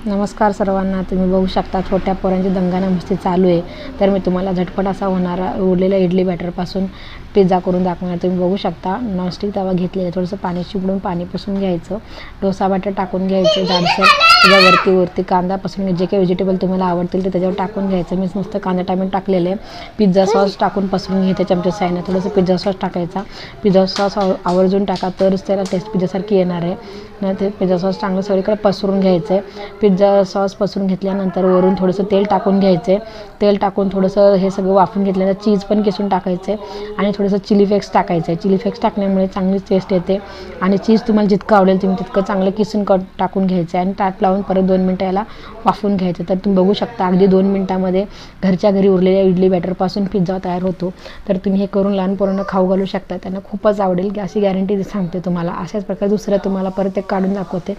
नमस्कार सर्वांना. तुम्ही बघू शकता छोट्या पोरांची दंगाना मस्ती चालू आहे. तर मी तुम्हाला झटपट असा होणारा उरलेल्या इडली बॅटरपासून पिझ्झा करून दाखवणार. तुम्ही बघू शकता नॉनस्टिक तवा घेतलेला आहे. थोडंसं पाणी शिपडून पाणी पुसून घ्यायचं. डोसा बॅटर टाकून घ्यायचं जाडसर. त्याच्यावरती कांदा पसरून जे काही व्हेजिटेबल तुम्हाला आवडतील ते त्याच्यावर टाकून घ्यायचं. मी नुसतं कांदा टॅमॅटो टाकलेले आहे. पिझ्झा सॉस टाकून पसरून घ्यायचं चमच्या साहाय्याने. थोडंसं पिझ्झा सॉस टाकायचा. पिझ्झा सॉस आवर्जून टाका तरच त्याला टेस्ट पिझ्झासारखी येणार आहे ना. ते पिझ्झा सॉस चांगलं सगळीकडे पसरून घ्यायचं आहे. पिझ्झा सॉस पसरून घेतल्यानंतर वरून थोडंसं तेल टाकून घ्यायचं आहे. तेल टाकून थोडंसं हे सगळं वाफून घेतल्यानंतर चीज पण किसून टाकायचं आहे आणि थोडंसं चिली फ्लेक्स टाकायचं आहे. चिली फ्लेक्स टाकण्यामुळे चांगलीच टेस्ट येते आणि चीज तुम्हाला जितकं आवडेल तुम्ही तितकं चांगलं किसून टाकून घ्यायचं आहे आणि ताट लावून परत 2 मिनटं याला वाफवून घ्यायचं. तर तुम्ही बघू शकता अगदी 2 मिनटामध्ये घरच्या घरी उरलेल्या इडली बॅटरपासून पिझ्झा तयार होतो. तर तुम्ही हे करून लहान पोरांना खाऊ घालू शकता. त्यांना खूपच आवडेल की अशी गॅरंटी सांगते तुम्हाला. अशाच प्रकारे दुसरं तुम्हाला परत एक काढून दाखवते.